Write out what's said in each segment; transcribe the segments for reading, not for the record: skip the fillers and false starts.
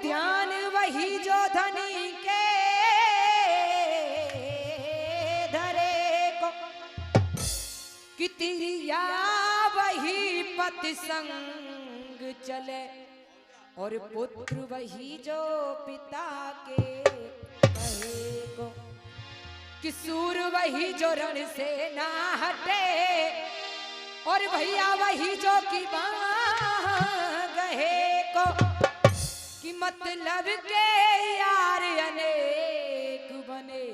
ध्यान वही जो धनी के धरे को, कि तिरिया वही पति संग चले, और पुत्र वही जो पिता के कहे को, कि सूर वही जो रण से ना हटे, और भैया वही जो की गहे को, कि मतलब के यार अनेक बने,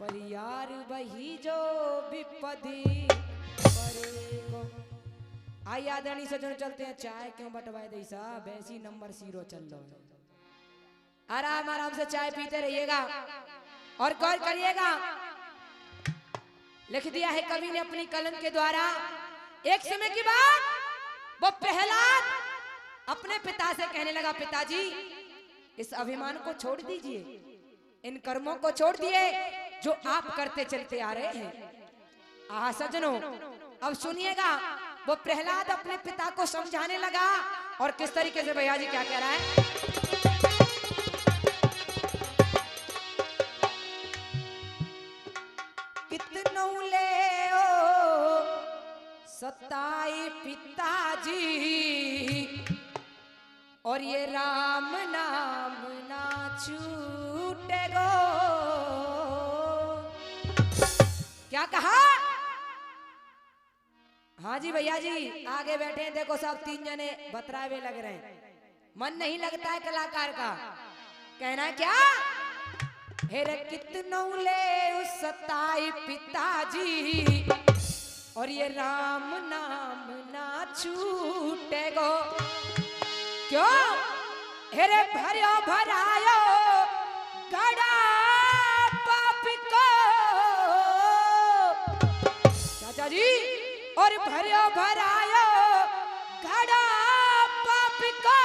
पर यार वही जो विपदी परे को। आई आदरणीय सज्जन चलते हैं, चाय क्यों बटवाए दे साहब, ऐसी नंबर 0 चल लो, आराम आराम से चाय पीते रहिएगा और गौर करिएगा। लिख दिया है कवि ने अपनी कलम के द्वारा, एक समय की बात वो प्रहलाद अपने पिता से कहने लगा, पिताजी इस अभिमान को छोड़ दीजिए, इन कर्मों को छोड़ दिए जो आप करते चलते आ रहे हैं। आहा सज्जनों, अब सुनिएगा वो प्रहलाद अपने पिता को समझाने लगा, और किस तरीके से भैया जी क्या कह रहा है। कितनों ले ओ सताई पिताजी, और ये राम नाम ना छूटेगो। क्या कहा? हाँ जी भैया जी, आगे बैठे हैं, देखो सब 3 जने बतरावे लग रहे हैं, मन नहीं लगता है कलाकार का। कहना है क्या? हेरे कितनों ले उस सताई पिताजी, और ये राम नाम ना छूटेगो। क्यों? हेरे भरियो भरायो गड़ा पाप को, चाचा जी, और भरियो भरायो गड़ा पाप को,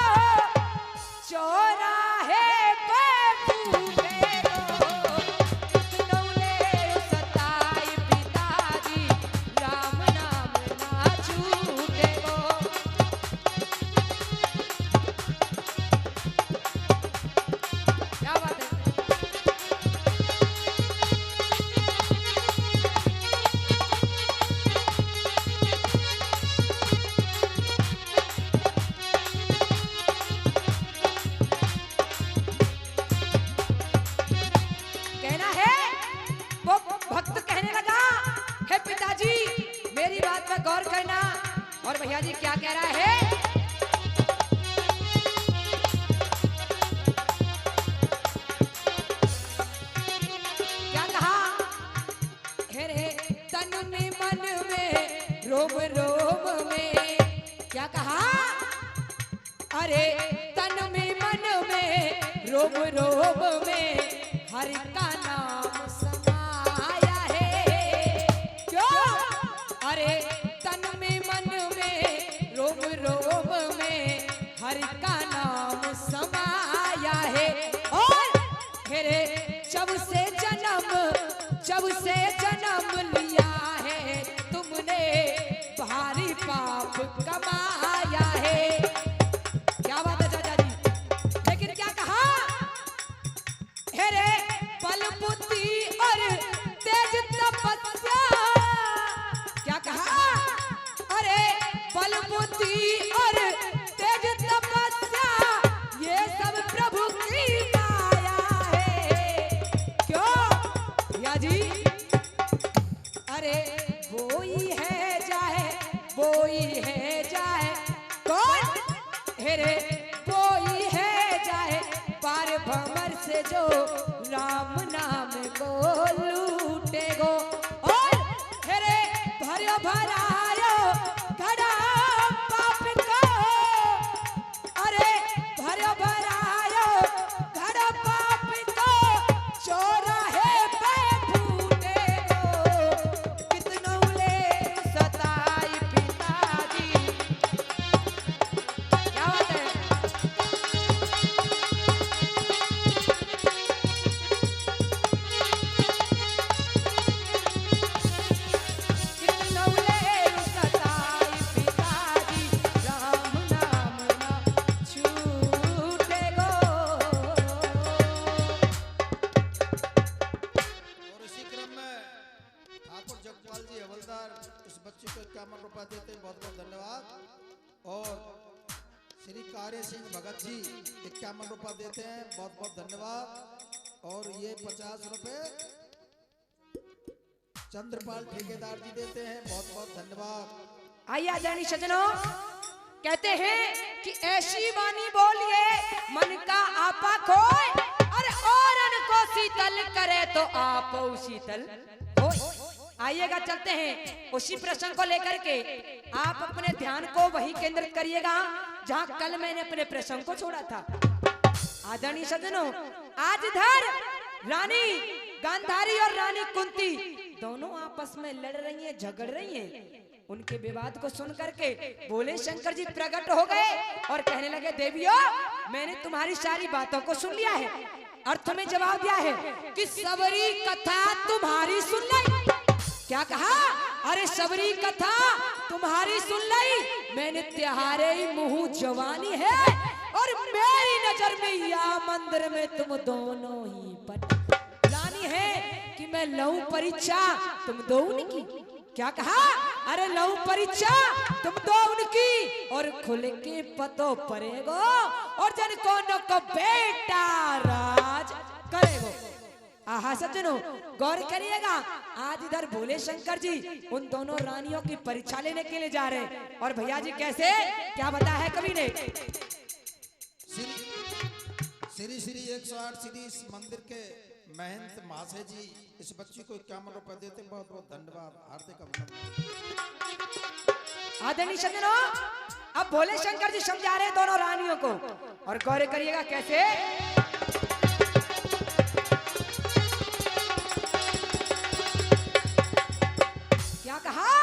चौराहे पे गौर करना। और भैया जी क्या कह रहा है? क्या कहा? हेरे तन में मन में रोम रोम में, क्या कहा? अरे तन में मन में रोम रोम में हरि का नाम समाया है। क्यों? अरे रोम रोम में हरि का नाम समाया है। और हेरे जब से जन्म लिया है तुमने, भारी पाप कमाया है। क्या बात है चाचा जी? लेकिन क्या कहा? हेरे बल बुद्धि और तेज तपस्या, क्या कहा? अरे बल बुद्धि और तेज तपस्या, ये सब प्रभु की माया है। क्यों भैया जी? अरे वो ही है जाए कौन? हेरे वो ही है जाए पार भंवर से, जो राम नाम को लूटेगो। और हेरे भरियो भरायो घड़ा पाप को, अरे भरियो भरायो घड़ा पाप को, चौराहे पे फूटेगो। कितनों ले सताई पिताजी। क्या बात है? प्यारे सिंह भगत जी 51 रुपए देते हैं, बहुत बहुत धन्यवाद। और ये 50 रुपए चंद्रपाल ठेकेदार जी देते हैं, बहुत बहुत धन्यवाद। आइए आदरणीय सज्जनों, कहते हैं कि ऐसी वाणी बोलिए मन का आपा खोए, अरे औरन को शीतल करे तो आप शीतल होए। आइएगा चलते हैं उसी प्रश्न को लेकर के, आप अपने ध्यान को वही केंद्रित करिएगा जहां कल मैंने अपने प्रश्न को छोड़ा था। आदरणीय सज्जनों, आज इधर रानी गांधारी और रानी कुंती दोनों आपस में लड़ रही हैं, झगड़ रही हैं। उनके विवाद को सुन करके बोले शंकर जी प्रकट हो गए और कहने लगे, देवियों मैंने तुम्हारी सारी बातों को सुन लिया है। अर्थ में जवाब दिया है कि सबरी कथा तुम्हारी सुन ली। क्या कहा? अरे सबरी कथा तुम्हारी सुन ली, मैंने त्योहारे मुंह जवानी है और मेरी नजर में या मंदिर में तुम दोनों ही पटलानी है कि मैं लऊं परीक्षा तुम दो उनकी। क्या कहा? अरे लऊं परीक्षा तुम दो उनकी और खुल के पतो पड़ेगो और जन को न को बेटा राज करेगो। आहा सज्जनों, गौर करिएगा, आज इधर भोले शंकर जी उन दोनों रानियों की परीक्षा लेने के लिए जा रहे हैं। और भैया जी कैसे, क्या बताया है कवि ने? श्री श्री 108 श्री इस मंदिर के महंत महाशय जी इस बच्ची को 51 रुपए देते, बहुत बहुत धन्यवाद, हार्दिक अभिनंदन। आदरणीय सज्जनों, अब भोले शंकर जी समझा रहे हैं दोनों रानियों को, और गौर करिएगा कैसे। क्या कहा?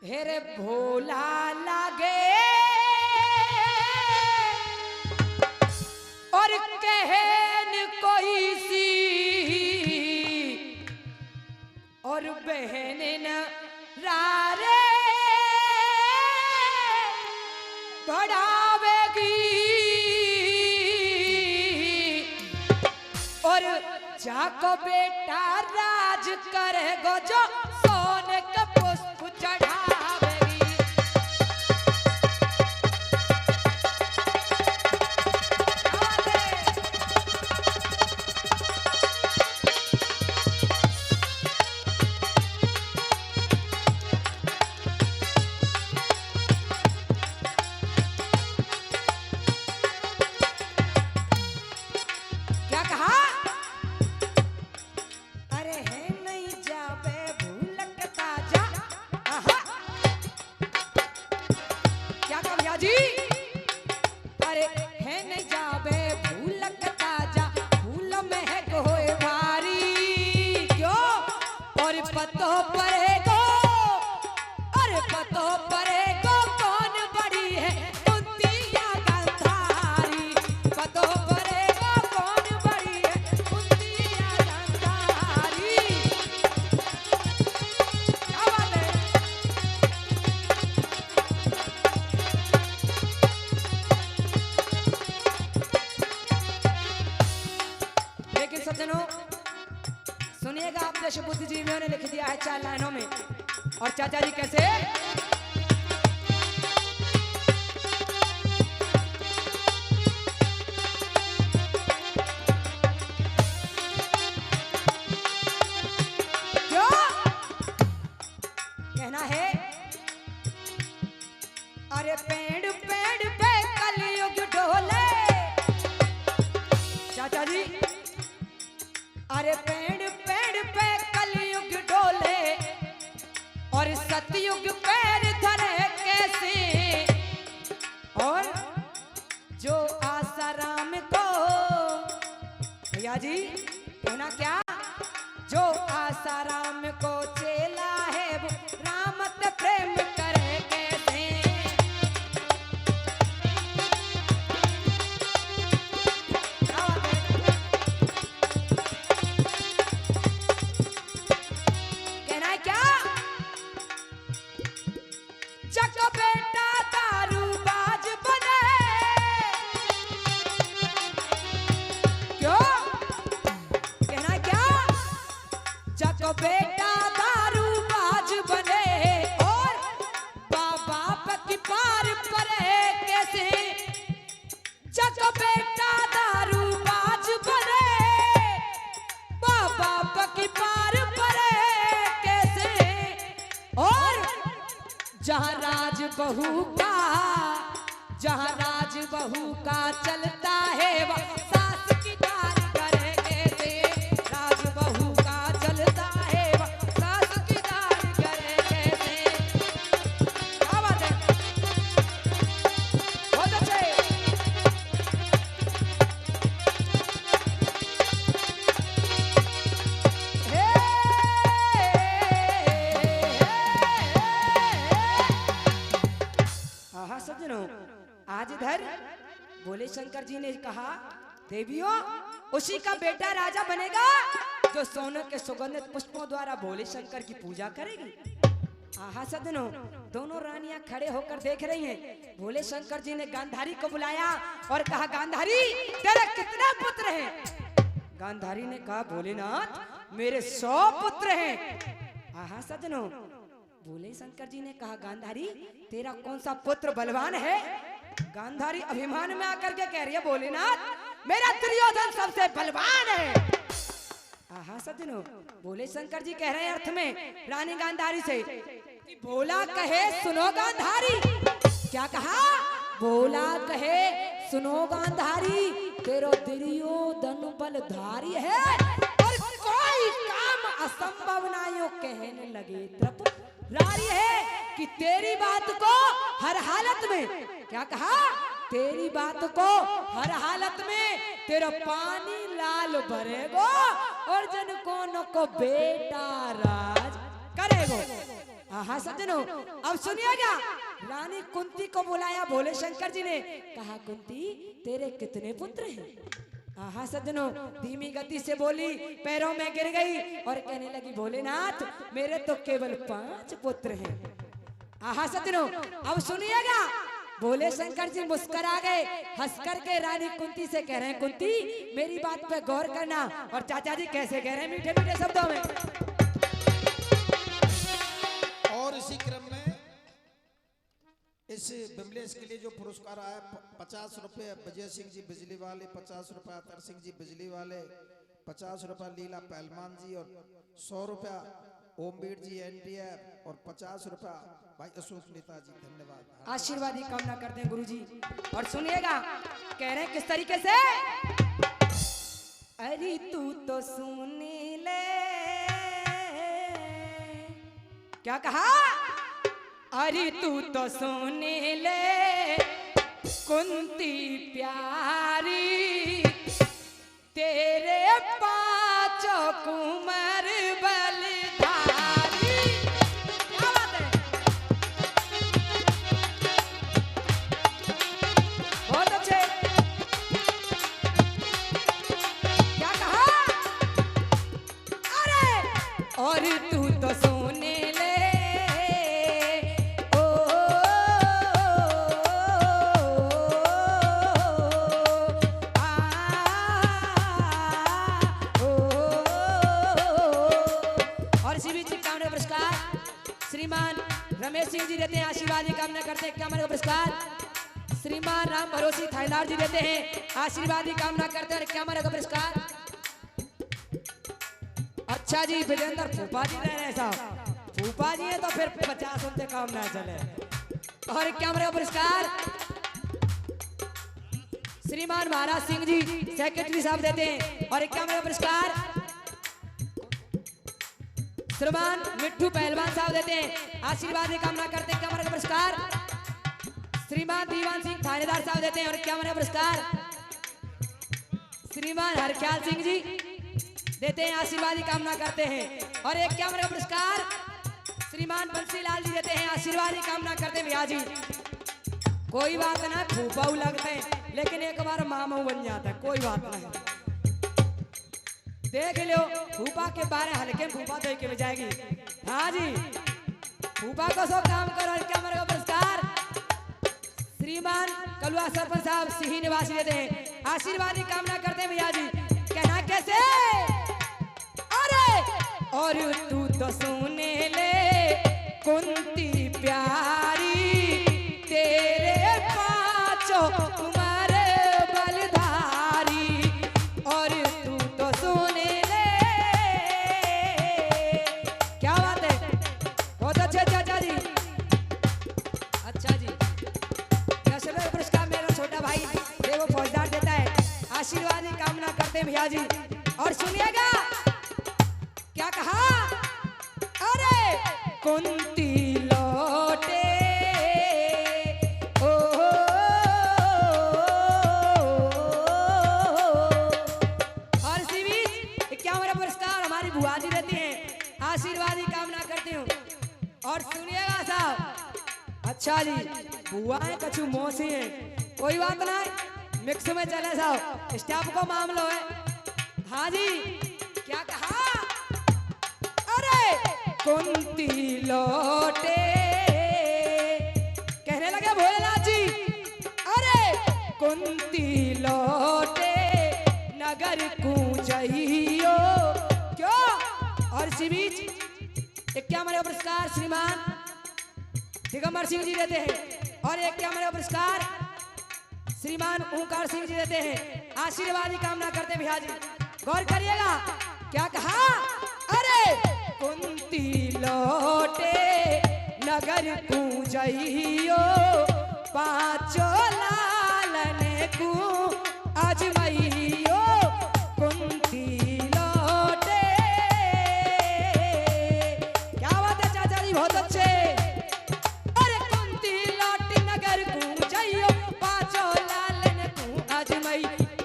हेरे भोला लागे और कहन कोई सी और बहन न रारे बढ़ावेगी और जाको बेटा राज करेगो जो सोने का पुष्प चढ़ावेगी। क्या कहा? अरे है नहीं जावे भूलकता जा। आहा, क्या कहा भैया जी? अरे है नहीं जावे भूलकता जा, भूल में है कोई भारी क्यों और पतो पड़ेगो, अरे पतो पड़ेगो कौन बड़ी है कुंती या गांधारी, पतो पड़ेगो कौन बड़ी है कुंती या गांधारी। क्या बात है? लेकिन सज्जनों सुनिएगा, आप जैसे बुद्धिजीवियों ने लिख दिया है 4 लाइनों में, और चाचा जी कैसे। क्यों कहना है? अरे पेड़ पेड़ पे कलयुग डोले, चाचा जी अरे पेड़ पेड़ पे कलयुग डोले और सतयुग पैर धरे कैसे, और जो आसाराम को भैया जी कहना क्या, जो आसाराम को चेला है वो रामत प्रेम करे कैसे। कहना है क्या? चक बेटा दारूबाज बने क्यों? कहना है क्या? चक बेटा दारूबाज बने और बाप की पार परे कैसे, बहू का, जहाँ राज बहू का चलता है वह सास की दाल करे कैसे। राज बहू का चलता है वह सास की दाल करे कैसे। क्या बात है, बहुत अच्छे। हाँ सज्जनों, आज इधर भोले शंकर जी ने कहा, देवियों उसी का बेटा राजा बनेगा जो सोने के सुगंधित पुष्पों द्वारा भोले शंकर की पूजा करेगी। आहा सज्जनों, दोनों रानियां खड़े होकर देख रही हैं। भोले शंकर जी ने गांधारी को बुलाया और कहा, गांधारी तेरे कितने पुत्र हैं? गांधारी ने कहा, भोलेनाथ मेरे 100 पुत्र हैं। आहा सज्जनों, भोले शंकर जी ने कहा, गांधारी तेरा कौन सा पुत्र बलवान है? गांधारी अभिमान में आकर के कह रही है, भोलेनाथ मेरा दुर्योधन सबसे बलवान है। आहा सज्जनों, भोले शंकर जी कह रहे हैं अर्थ में रानी गांधारी से कि भोला कहे सुनो गांधारी। क्या कहा? भोला कहे सुनो गांधारी, तेरा दुर्योधन बलधारी है और कोई काम असंभव नायो कहने लगे रारी है कि तेरी बात को हर हालत में, क्या कहा? तेरी बात को हर हालत में तेरा पानी लाल भरेगो और जन को बेटा राज करेगो। हाँ सज्जनों, अब सुनिएगा, रानी कुंती को बुलाया भोले शंकर जी ने, कहा कुंती तेरे कितने पुत्र हैं? हाँ सज्जनों, धीमी गति से बोली, पैरों में गिर गई और कहने लगी, भोलेनाथ मेरे तो केवल 5 पुत्र हैं। हाँ सज्जनों, अब सुनिएगा, भोले शंकर जी मुस्कुरा गए, हंस करके रानी कुंती से कह रहे हैं, कुंती मेरी बात पे गौर करना। और चाचा जी कैसे कह रहे हैं मीठे मीठे शब्दों में। और इसी क्रम में इस विमलेश के लिए जो पुरस्कार आया, 50 रुपए विजय सिंह जी बिजली वाले, 50 रुपए अतर सिंह जी बिजली वाले, 50 रुपए लीला पहलवान जी और 100 रुपया ओमवीर जी एनटीआर और 50 रुपया भाई अशोक नेताजी। धन्यवाद, आशीर्वाद की कामना करते हैं गुरुजी। और सुनिएगा, कह रहे हैं किस तरीके से, अरे तू तो सुन ले। क्या कहा? अरे तू तो सुन ले कुंती प्यारी, तेरे 5 कुमार बलधारी। क्या बात है, बहुत अच्छे। क्या कहा? अरे और तू तो सुन ले, श्रीमान रमेश सिंह जी देते हैं, आशीर्वाद की कामना करते हैं। इक्यावन का पुरस्कार श्रीमान राम भरोसी थाईलार जी देते हैं, आशीर्वाद की कामना करते हैं। 51 का पुरस्कार अच्छा जी विजेंद्र फूफा जी रह रहे हैं साहब, फूफा जी है तो फिर 50 उनसे काम ना चले। और 51 का पुरस्कार श्रीमान महाराज सिंह जी सेक्रेटरी साहब देते हैं। और 51 का पुरस्कार श्रीमान मिट्टू पहलवान साहब देते हैं, आशीर्वाद की कामना करते हैं। 51 का पुरस्कार श्रीमान दीवान सिंह थानेदार साहब देते हैं। और 51 का पुरस्कार श्रीमान हरख्याल सिंह जी देते हैं, आशीर्वाद की कामना करते हैं। और 51 का पुरस्कार श्रीमान बंसीलाल जी देते हैं, आशीर्वाद की कामना करते हैं। भैया जी कोई बात ना, फूफाऊ लगते हैं लेकिन एक बार मामा बन जाता है, कोई बात नहीं। देख लो फूफा के बारे हल्के फूफा दे के जाएगी। हाँ जी, फूफा को सो काम करो। 51 का पुरस्कार श्रीमान कलुआ सरपंच साहब सिंही निवासी देते हैं, आशीर्वाद की कामना करते हैं। भैया जी कहना कैसे, अरे और तू तो सुन ले कुंती प्यारी, तेरे 5 कुमार बलधारी। और तू तो सुन ले, क्या बात है, बहुत अच्छे चाचा जी। अच्छा अच्छा जी, और सुनिएगा क्या कहा। अरे कुंती लौटे ओ और इसी बीच 51वां पुरस्कार हमारी बुआ जी देती हैं, आशीर्वाद की कामना करती हूँ। और सुनिएगा साहब, अच्छा जी बुआ है कछु मौसी है, कोई बात नहीं, मिक्स में चले साहब, स्टाफ को मामलो है। हाँ जी क्या कहा। अरे कुंती लौटे, कहने लगे भोलेनाथ जी, अरे कुंती लौटे नगर कूंजइयो क्यों। और इसी बीच 51वां पुरस्कार श्रीमान दिगंबर सिंह जी देते हैं, और 51वां पुरस्कार श्रीमान ओंकार सिंह जी देते हैं, आशीर्वाद की कामना करते हैं भैया जी। गौर करिएगा क्या कहा। अरे कुंती लौटे नगर कूंजइयो पांचों लालन को अजमइयो कुंती लौटे। क्या बात है चाचा जी, बहुत अच्छे। अरे कुंती लौटी नगर कूंजइयो पांचों लालन को अजमई,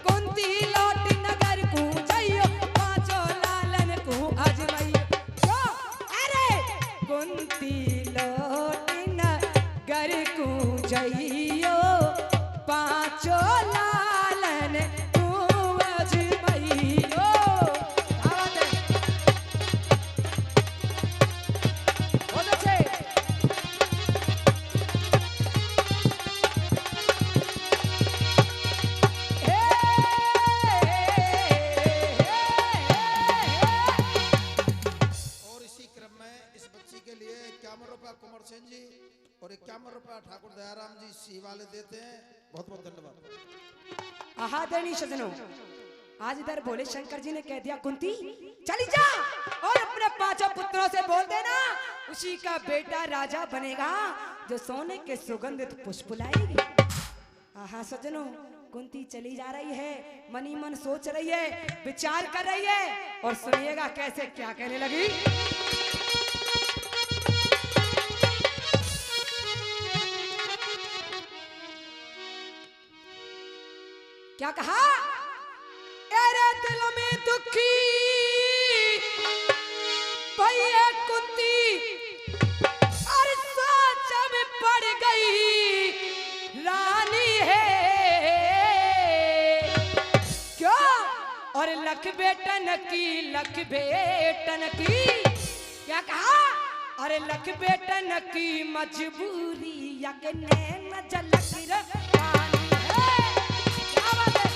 कुंती लौटी नगर कूंजइयो पांचों लालन को अजमई। अरे कुंती लौटी नगर कूंजइयो पांचों लालन को अजमइयो। क्या बात है, बहुत अच्छे। और इसी क्रम में इस बच्ची के लिए 51 रुपया कुंवर सेन जी और 51 रुपया ठाकुर दयाराम जी सी वाले देते हैं। बहुत बहुत धन्यवाद। आदरणीय सज्जनों, आज इधर भोले शंकर जी ने कह दिया कुंती चली जा और अपने 5 पुत्रों से बोल देना उसी का बेटा राजा बनेगा जो सोने के सुगंधित पुष्प लाएगी। आहा सज्जनों, कुंती चली जा रही है, मनी मन सोच रही है, विचार कर रही है, और सुनिएगा कैसे क्या कहने लगी। क्या कहा। अरे दिल में दुखी भैया कुंती और सोच में पड़ गई रानी है क्यों। और लख बेटन की क्या कहा। अरे लख बेटन की मजबूरी यकने न झलक रानी है। क्या बात है।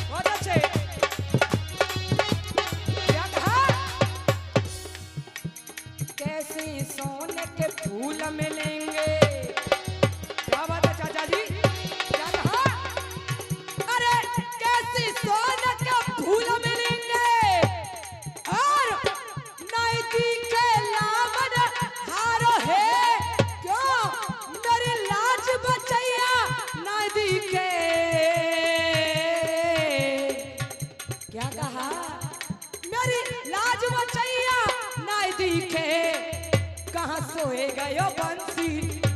बहुत अच्छे। क्या कहा। कैसे सोने के फूल मिलेंगे। क्या बात है चाचा जी। क्या कहा। अरे कैसे सोने के फूल मिलेंगे और नाइटी के लावन हारो है क्यों। मेरी लाज बचैया नाइटी के। क्या कहा। मेरी लाज बचैया नाइटी के। कहाँ सोए गयो बंसी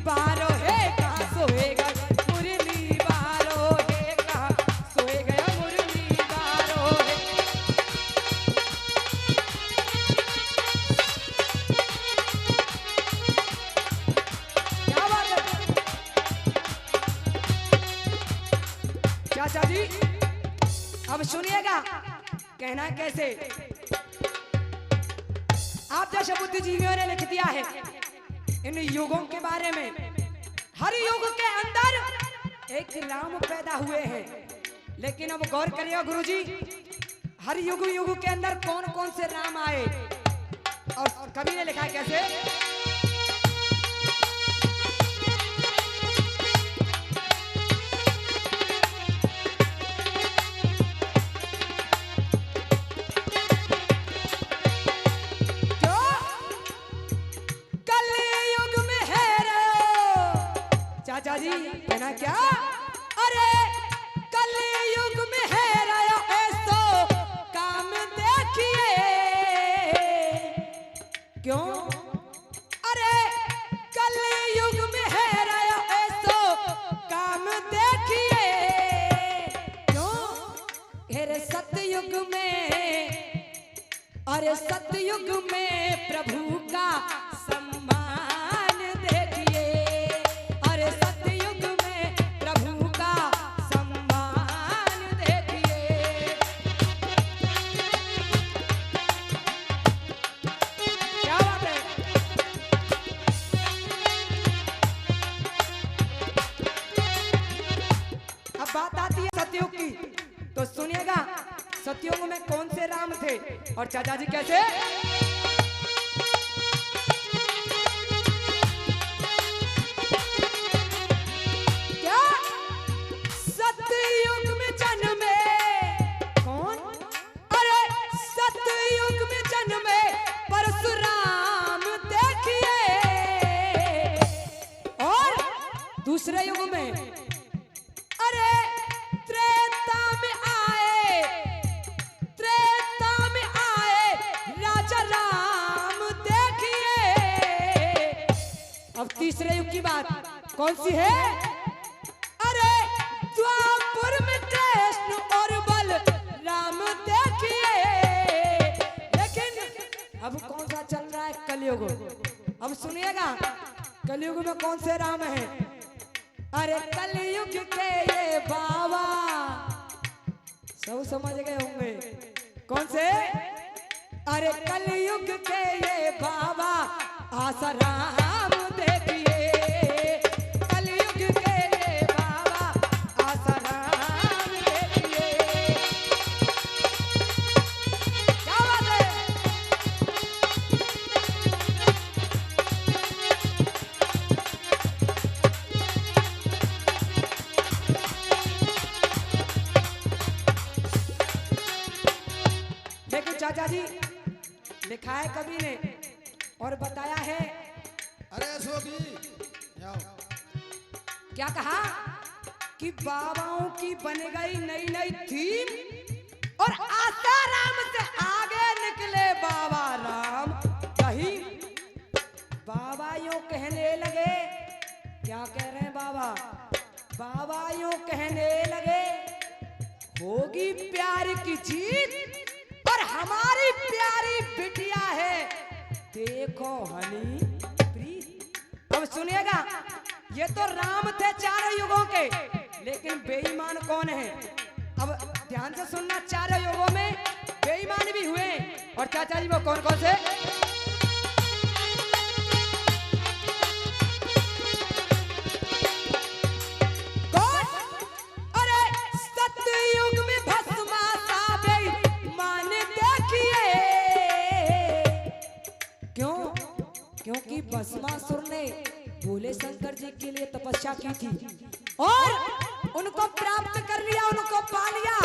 बारो है। कहाँ सोए गयो मुरली बारो है। कहाँ सोए गयो मुरली बारो है। क्या बात है चाचा जी। अब सुनिएगा कहना कैसे। आप जैसे बुद्धिजीवियों ने लिख दिया है इन युगों के बारे में। हर युग के अंदर एक राम पैदा हुए हैं, लेकिन अब गौर करिएगा गुरुजी, हर युग के अंदर कौन कौन से राम आए। और कवि ने लिखा है कैसे। चाचा जी कहना क्या, अरे कलयुग में है रहा ऐसो काम देखिए, क्यों, अरे कलयुग में है रहा ऐसो काम देखिए, क्यों, अरे सतयुग में, अरे सतयुग में प्रभु का सम्मान देखिए, अरे सतयुग में प्रभु का सम्मान देखिए। क्या बात है। अब बात आती है सतयुग की, तो सुनिएगा सतयुग में कौन से राम थे और चाचा जी कैसे। क्या सतयुग में जन्मे कौन, अरे सतयुग में जन्मे परशुराम देखिए, और दूसरे युग में, अरे त्रेता में आए, त्रेता में आए राजा राम देखिए। अब तीसरे युग की बात कौन सी है, अरे द्वापर में कृष्ण और बल राम देखिए। लेकिन अब कौन सा चल रहा है, कलयुग। अब सुनिएगा कलयुग में कौन से राम हैं, अरे कलयुग के ये बाबा, सब समझ गए होंगे कौन से, अरे कलयुग के ये बाबा आसाराम देखिए, कलयुग के ये बाबा आसाराम देखिए। क्या बात है। लेकिन चाचा जी लिखा है कवि ने और बताया है, अरे अशोकी जाओ। क्या कहा कि बाबाओं की बन गई नई नई थीम और आसाराम से आगे निकले बाबा राम कहीं। बाबा यूं कहने लगे, क्या कह रहे हैं बाबा, बाबा यूं कहने लगे, होगी प्यार की जीत और हमारी प्यारी बिटिया है, देखो हनी प्रीत। अब सुनिएगा, ये तो राम थे चारों युगों के, लेकिन बेईमान कौन है। अब ध्यान से सुनना, चारों युगों में बेईमान भी हुए, और चाचा जी वो कौन कौन से। कौन, अरे सतयुग में भस्मा साबे मान देखिए, क्यों, क्योंकि भस्मासुर ने भोले शंकर जी के लिए तपस्या की थी और उनको प्राप्त कर लिया, उनको पा लिया।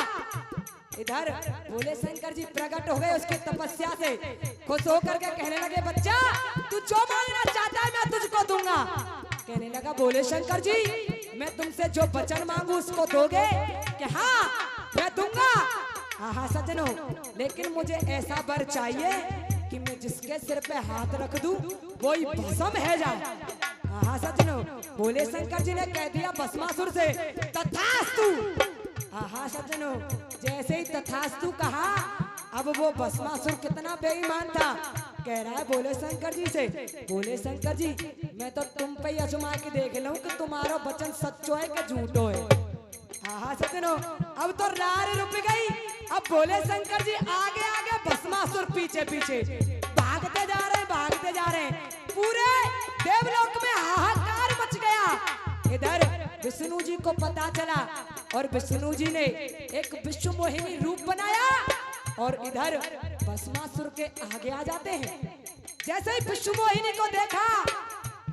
इधर भोले शंकर जी प्रकट हो गए उसकी तपस्या से, खुश होकर के कहने लगे, बच्चा तू जो मांगना चाहता है मैं तुझको दूंगा। कहने लगा भोले शंकर जी, मैं तुमसे जो वचन मांगू उसको दोगे, कि हाँ मैं दूंगा। हाँ सज्जनों, लेकिन मुझे ऐसा वर चाहिए कि मैं जिसके सिर पे हाथ रख दूं वही भस्म है जाए। हाँ सज्जनों, भोले शंकर जी ने कह दिया भस्मासुर से, तथास्तु। हाँ सज्जनों, जैसे ही तथास्तु कहा, अब वो भस्मासुर कितना बेईमान था, कह रहा है भोले शंकर जी से, भोले शंकर जी मैं तो तुम पे ही आजमा के देख लूं कि तुम्हारा वचन सच्चो है कि झूठो है। हाँ सज्जनों, अब तो रार रुक गई। अब भोले शंकर जी आगे आगे, भस्मासुर पीछे पीछे, भागते जा रहे हैं, भागते जा रहे हैं। पूरे देवलोक में हाहाकार मच गया। इधर विष्णु जी को पता चला और विष्णु जी ने एक विश्व मोहिनी रूप बनाया और इधर भस्मासुर के आगे आ जाते हैं। जैसे ही विश्व मोहिनी को देखा,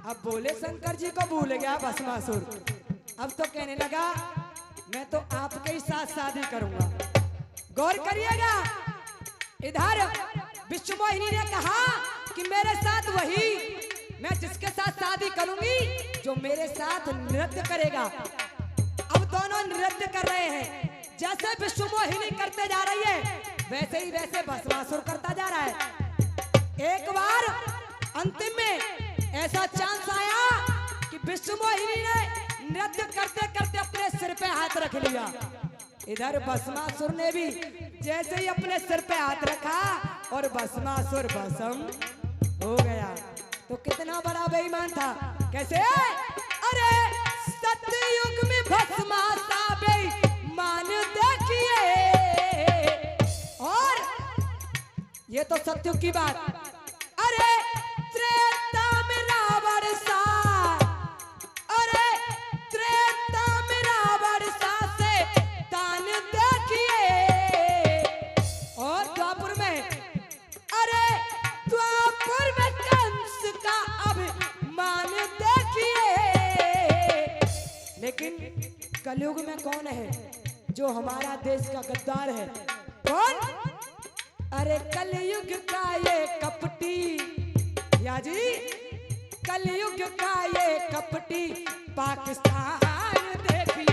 अब भोले शंकर जी को भूल गया भस्मासुर। अब तो कहने लगा, मैं तो आपके ही साथ शादी करूंगा। गौर करिएगा, इधर विश्व मोहिनी ने कहा कि मेरे साथ वही मैं जिसके साथ शादी करूंगी जो मेरे साथ नृत्य करेगा। अब दोनों नृत्य कर रहे हैं, जैसे विश्वमोहिनी करते जा रही है वैसे ही वैसे भस्मासुर करता जा रहा है। एक बार अंतिम में ऐसा चांस आया कि विश्वमोहिनी ने नृत्य करते करते अपने सिर पे हाथ रख लिया। इधर भस्मासुर ने भी जैसे ही अपने सिर पे हाथ रखा और भस्मासुर भस्म हो गया। तो कितना बड़ा बेईमान था। कैसे? अरे सतयुग में भस्मासा बेईमान देखिए। और ये तो सतयुग की बात। अरे त्रेता में रावण सा, अरे त्रेता में रावण सा से तान देखिए। और द्वापर में, अरे द्वापर में कंस का अभिमान देखिए। लेकिन कलयुग में कौन है जो हमारा देश का गद्दार है? कौन? अरे कलयुग का ये कपटी, या जी कलयुग का ये कपटी पाकिस्तान देखिए।